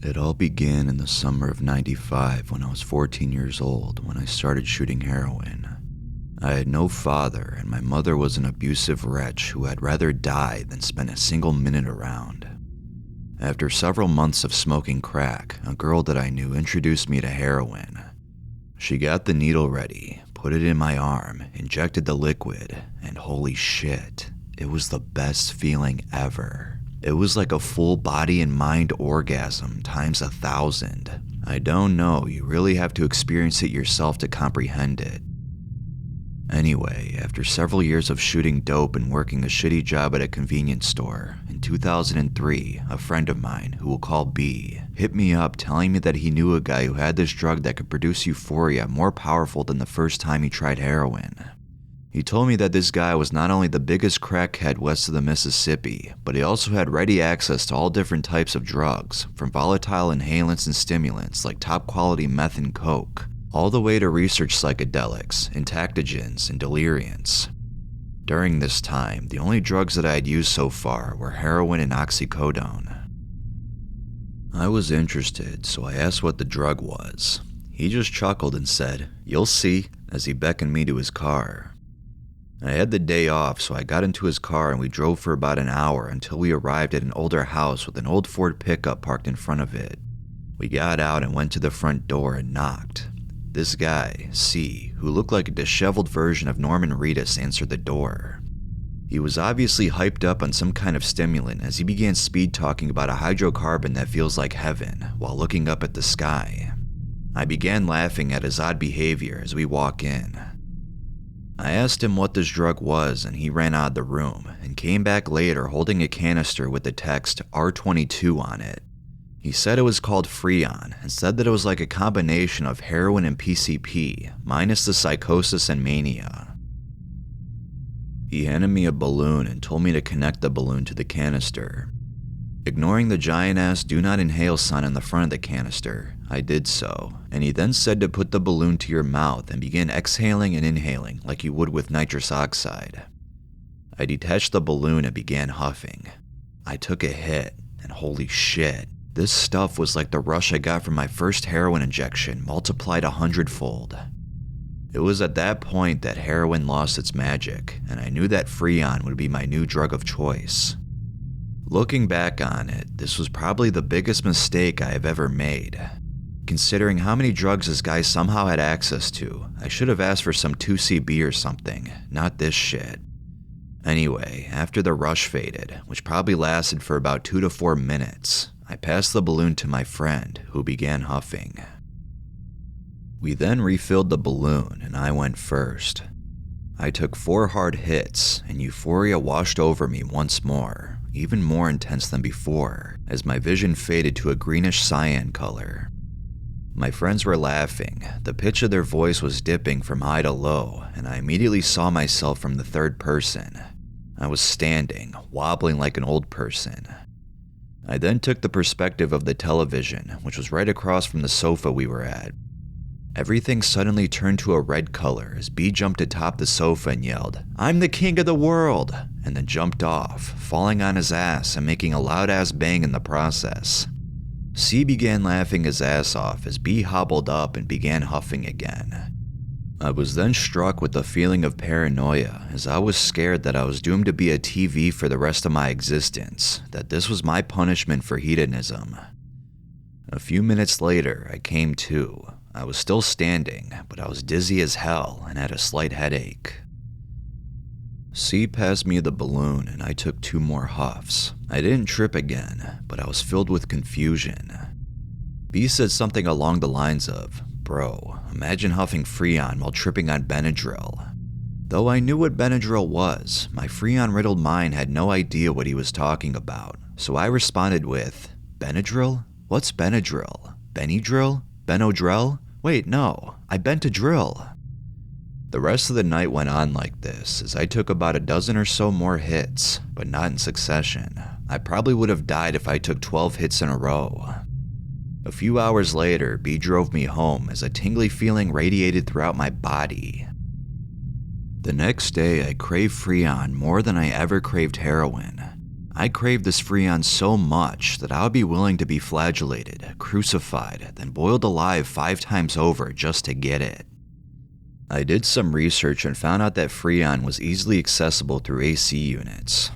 It all began in the summer of '95 when I was 14 years old when I started shooting heroin. I had no father, and my mother was an abusive wretch who had rather die than spend a single minute around. After several months of smoking crack, a girl that I knew introduced me to heroin. She got the needle ready, put it in my arm, injected the liquid, and holy shit, it was the best feeling ever. It was like a full body and mind orgasm times 1,000. I don't know, you really have to experience it yourself to comprehend it. Anyway, after several years of shooting dope and working a shitty job at a convenience store, in 2003, a friend of mine, who we'll call B, hit me up telling me that he knew a guy who had this drug that could produce euphoria more powerful than the first time he tried heroin. He told me that this guy was not only the biggest crackhead west of the Mississippi, but he also had ready access to all different types of drugs, from volatile inhalants and stimulants like top quality meth and coke, all the way to research psychedelics, entactogens, and deliriants. During this time, the only drugs that I had used so far were heroin and oxycodone. I was interested, so I asked what the drug was. He just chuckled and said, "You'll see," as he beckoned me to his car. I had the day off, so I got into his car and we drove for about an hour until we arrived at an older house with an old Ford pickup parked in front of it. We got out and went to the front door and knocked. This guy, C, who looked like a disheveled version of Norman Reedus, answered the door. He was obviously hyped up on some kind of stimulant as he began speed talking about a hydrocarbon that feels like heaven while looking up at the sky. I began laughing at his odd behavior as we walk in. I asked him what this drug was and he ran out of the room and came back later holding a canister with the text R22 on it. He said it was called Freon and said that it was like a combination of heroin and PCP, minus the psychosis and mania. He handed me a balloon and told me to connect the balloon to the canister. Ignoring the giant-ass "do not inhale" sign on the front of the canister, I did so, and he then said to put the balloon to your mouth and begin exhaling and inhaling like you would with nitrous oxide. I detached the balloon and began huffing. I took a hit, and holy shit, this stuff was like the rush I got from my first heroin injection multiplied 100-fold. It was at that point that heroin lost its magic, and I knew that Freon would be my new drug of choice. Looking back on it, this was probably the biggest mistake I have ever made. Considering how many drugs this guy somehow had access to, I should have asked for some 2CB or something, not this shit. Anyway, after the rush faded, which probably lasted for about 2 to 4 minutes, I passed the balloon to my friend, who began huffing. We then refilled the balloon and I went first. I took 4 hard hits and euphoria washed over me once more, even more intense than before, as my vision faded to a greenish cyan color. My friends were laughing, the pitch of their voice was dipping from high to low, and I immediately saw myself from the third person. I was standing, wobbling like an old person. I then took the perspective of the television, which was right across from the sofa we were at. Everything suddenly turned to a red color as B jumped atop the sofa and yelled, "I'm the king of the world!" and then jumped off, falling on his ass and making a loud-ass bang in the process. C began laughing his ass off as B hobbled up and began huffing again. I was then struck with a feeling of paranoia as I was scared that I was doomed to be a TV for the rest of my existence, that this was my punishment for hedonism. A few minutes later, I came to. I was still standing, but I was dizzy as hell and had a slight headache. C passed me the balloon and I took 2 more huffs. I didn't trip again, but I was filled with confusion. B said something along the lines of, "Bro, imagine huffing Freon while tripping on Benadryl." Though I knew what Benadryl was, my Freon-riddled mind had no idea what he was talking about, so I responded with, "Benadryl? What's Benadryl? Benadryl? Benodrel? Wait, no, I bent a drill." The rest of the night went on like this, as I took about a dozen or so more hits, but not in succession. I probably would have died if I took 12 hits in a row. A few hours later, B drove me home as a tingly feeling radiated throughout my body. The next day, I craved Freon more than I ever craved heroin. I craved this Freon so much that I would be willing to be flagellated, crucified, then boiled alive 5 times over just to get it. I did some research and found out that Freon was easily accessible through AC units.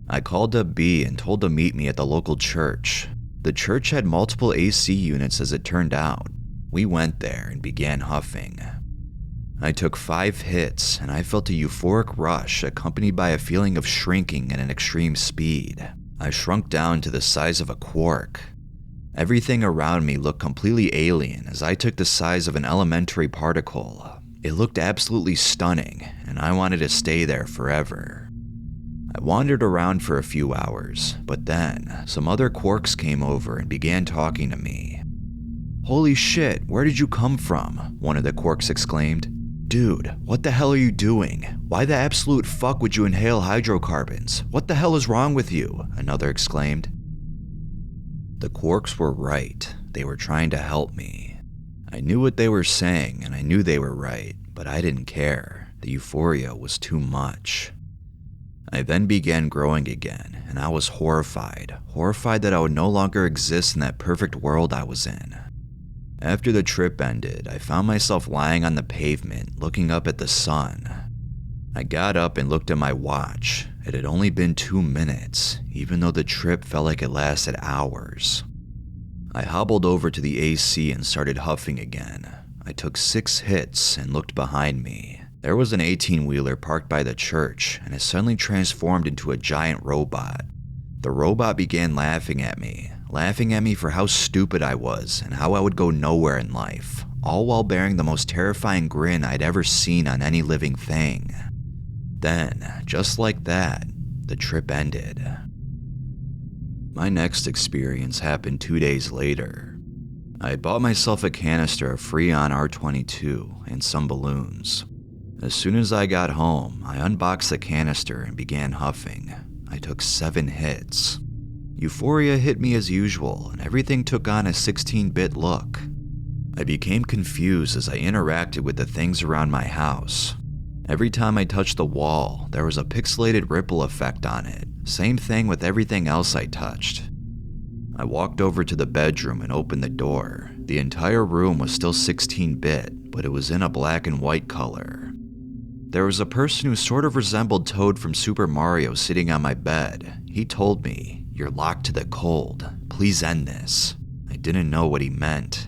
I called up B and told him to meet me at the local church. The church had multiple AC units as it turned out. We went there and began huffing. I took 5 hits and I felt a euphoric rush accompanied by a feeling of shrinking at an extreme speed. I shrunk down to the size of a quark. Everything around me looked completely alien as I took the size of an elementary particle. It looked absolutely stunning and I wanted to stay there forever. I wandered around for a few hours, but then some other quarks came over and began talking to me. "Holy shit, where did you come from?" one of the quarks exclaimed. "Dude, what the hell are you doing? Why the absolute fuck would you inhale hydrocarbons? What the hell is wrong with you?" another exclaimed. The quarks were right. They were trying to help me. I knew what they were saying and I knew they were right, but I didn't care. The euphoria was too much. I then began growing again, and I was horrified that I would no longer exist in that perfect world I was in. After the trip ended, I found myself lying on the pavement, looking up at the sun. I got up and looked at my watch. It had only been 2 minutes, even though the trip felt like it lasted hours. I hobbled over to the AC and started huffing again. I took 6 hits and looked behind me. There was an 18-wheeler parked by the church, and it suddenly transformed into a giant robot. The robot began laughing at me for how stupid I was and how I would go nowhere in life, all while bearing the most terrifying grin I'd ever seen on any living thing. Then, just like that, the trip ended. My next experience happened 2 days later. I had bought myself a canister of Freon R22 and some balloons. As soon as I got home, I unboxed the canister and began huffing. I took 7 hits. Euphoria hit me as usual, and everything took on a 16-bit look. I became confused as I interacted with the things around my house. Every time I touched the wall, there was a pixelated ripple effect on it. Same thing with everything else I touched. I walked over to the bedroom and opened the door. The entire room was still 16-bit, but it was in a black and white color. There was a person who sort of resembled Toad from Super Mario sitting on my bed. He told me, "You're locked to the cold. Please end this." I didn't know what he meant.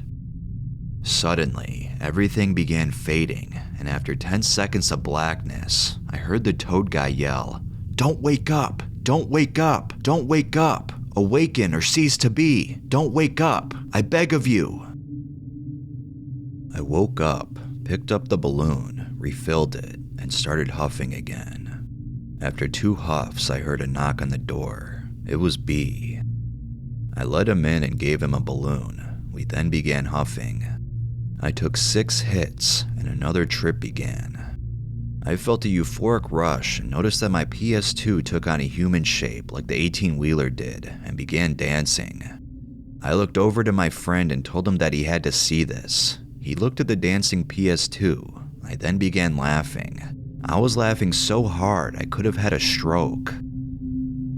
Suddenly, everything began fading, and after 10 seconds of blackness, I heard the Toad guy yell, "Don't wake up! Don't wake up! Don't wake up! Awaken or cease to be! Don't wake up! I beg of you!" I woke up, picked up the balloon, refilled it, and started huffing again. After 2 huffs, I heard a knock on the door. It was B. I let him in and gave him a balloon. We then began huffing. I took 6 hits, and another trip began. I felt a euphoric rush and noticed that my PS2 took on a human shape like the 18-wheeler did and began dancing. I looked over to my friend and told him that he had to see this. He looked at the dancing PS2. I then began laughing. I was laughing so hard I could have had a stroke.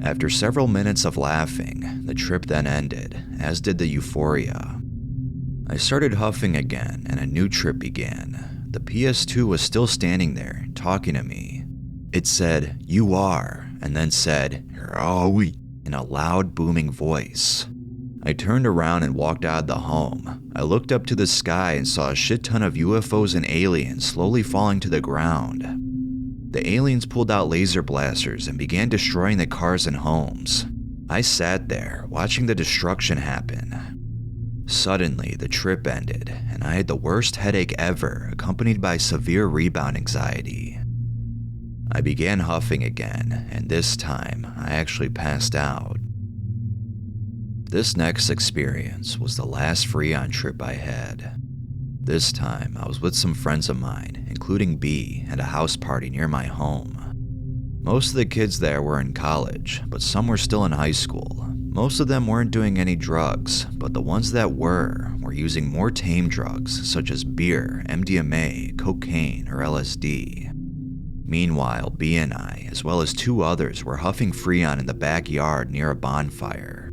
After several minutes of laughing, the trip then ended, as did the euphoria. I started huffing again and a new trip began. The PS2 was still standing there, talking to me. It said, "You are," and then said, "Here are we," in a loud, booming voice. I turned around and walked out of the home. I looked up to the sky and saw a shit ton of UFOs and aliens slowly falling to the ground. The aliens pulled out laser blasters and began destroying the cars and homes. I sat there, watching the destruction happen. Suddenly, the trip ended, and I had the worst headache ever, accompanied by severe rebound anxiety. I began huffing again, and this time, I actually passed out. This next experience was the last Freon trip I had. This time, I was with some friends of mine, including B, at a house party near my home. Most of the kids there were in college, but some were still in high school. Most of them weren't doing any drugs, but the ones that were using more tame drugs such as beer, MDMA, cocaine, or LSD. Meanwhile, B and I, as well as 2 others, were huffing Freon in the backyard near a bonfire.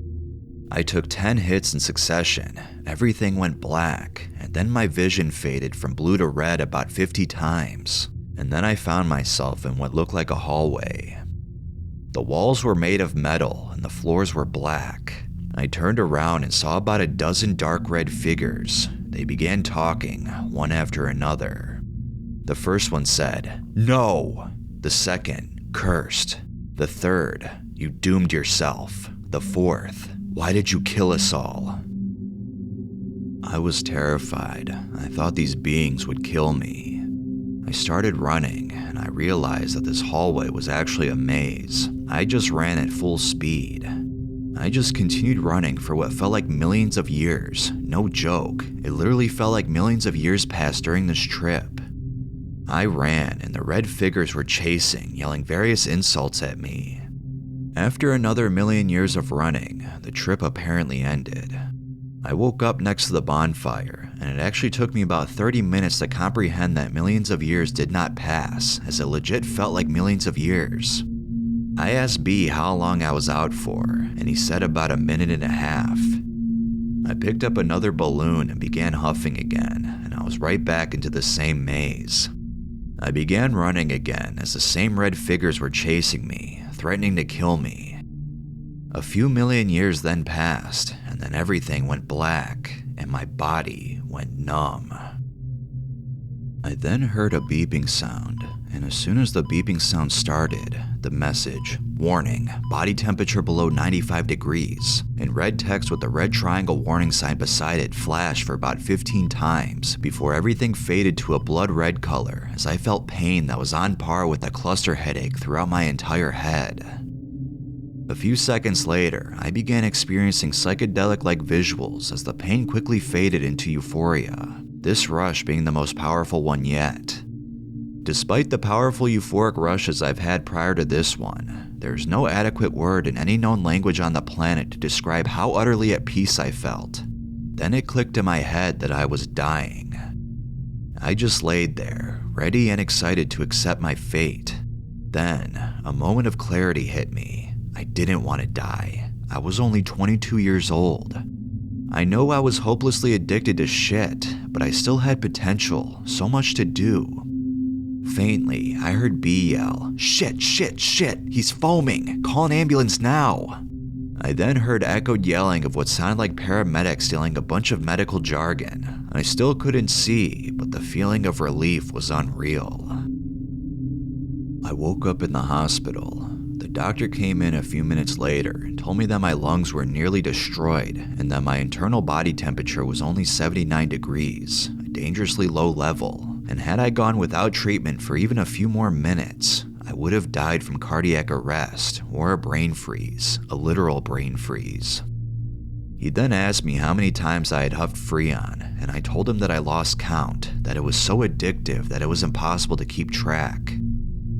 I took 10 hits in succession, everything went black, and then my vision faded from blue to red about 50 times, and then I found myself in what looked like a hallway. The walls were made of metal and the floors were black. I turned around and saw about a dozen dark red figures. They began talking, one after another. The first one said, "No." The second, "Cursed." The third, "You doomed yourself." The fourth, "Why did you kill us all?" I was terrified. I thought these beings would kill me. I started running, and I realized that this hallway was actually a maze. I just ran at full speed. I just continued running for what felt like millions of years. No joke, it literally felt like millions of years passed during this trip. I ran, and the red figures were chasing, yelling various insults at me. After another million years of running, the trip apparently ended. I woke up next to the bonfire, and it actually took me about 30 minutes to comprehend that millions of years did not pass, as it legit felt like millions of years. I asked B how long I was out for, and he said about a minute and a half. I picked up another balloon and began huffing again, and I was right back into the same maze. I began running again as the same red figures were chasing me, threatening to kill me. A few million years then passed, and then everything went black, and my body went numb. I then heard a beeping sound, and as soon as the beeping sound started, the message, "Warning, body temperature below 95 degrees, in red text with the red triangle warning sign beside it flashed for about 15 times before everything faded to a blood red color as I felt pain that was on par with a cluster headache throughout my entire head. A few seconds later, I began experiencing psychedelic-like visuals as the pain quickly faded into euphoria, this rush being the most powerful one yet. Despite the powerful euphoric rushes I've had prior to this one, there's no adequate word in any known language on the planet to describe how utterly at peace I felt. Then it clicked in my head that I was dying. I just laid there, ready and excited to accept my fate. Then, a moment of clarity hit me. I didn't want to die. I was only 22 years old. I know I was hopelessly addicted to shit, but I still had potential, so much to do. Faintly, I heard B yell, "Shit, shit, shit, he's foaming, call an ambulance now." I then heard echoed yelling of what sounded like paramedics yelling a bunch of medical jargon. I still couldn't see, but the feeling of relief was unreal. I woke up in the hospital. The doctor came in a few minutes later and told me that my lungs were nearly destroyed and that my internal body temperature was only 79 degrees, a dangerously low level. And had I gone without treatment for even a few more minutes, I would have died from cardiac arrest or a brain freeze, a literal brain freeze. He then asked me how many times I had huffed Freon, and I told him that I lost count, that it was so addictive that it was impossible to keep track.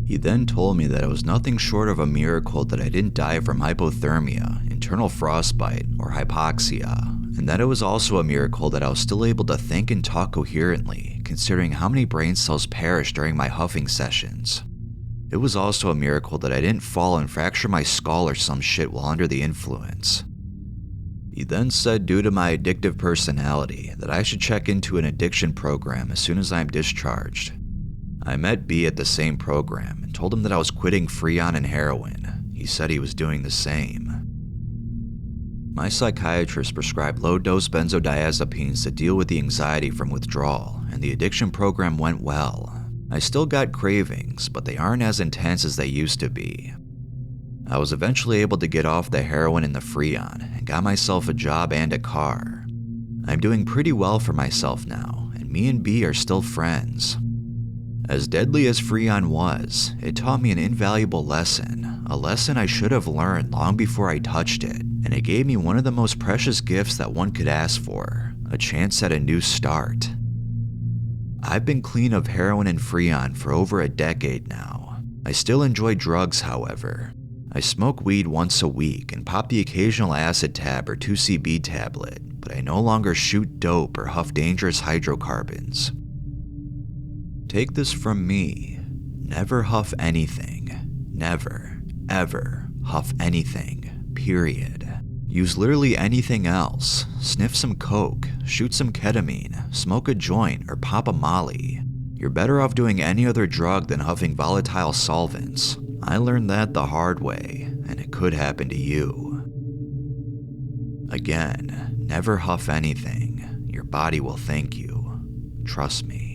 He then told me that it was nothing short of a miracle that I didn't die from hypothermia, internal frostbite, or hypoxia, and that it was also a miracle that I was still able to think and talk coherently, considering how many brain cells perished during my huffing sessions. It was also a miracle that I didn't fall and fracture my skull or some shit while under the influence. He then said due to my addictive personality that I should check into an addiction program as soon as I'm discharged. I met B at the same program and told him that I was quitting Freon and heroin. He said he was doing the same. My psychiatrist prescribed low-dose benzodiazepines to deal with the anxiety from withdrawal, and the addiction program went well. I still got cravings, but they aren't as intense as they used to be. I was eventually able to get off the heroin and the Freon and got myself a job and a car. I'm doing pretty well for myself now, and me and B are still friends. As deadly as Freon was, it taught me an invaluable lesson, a lesson I should have learned long before I touched it, and it gave me one of the most precious gifts that one could ask for, a chance at a new start. I've been clean of heroin and Freon for over a decade now. I still enjoy drugs, however. I smoke weed once a week and pop the occasional acid tab or 2CB tablet, but I no longer shoot dope or huff dangerous hydrocarbons. Take this from me, Never huff anything. Never, ever huff anything, period. Use literally anything else. Sniff some coke, shoot some ketamine, smoke a joint, or pop a molly. You're better off doing any other drug than huffing volatile solvents. I learned that the hard way, and it could happen to you. Again, never huff anything. Your body will thank you. Trust me.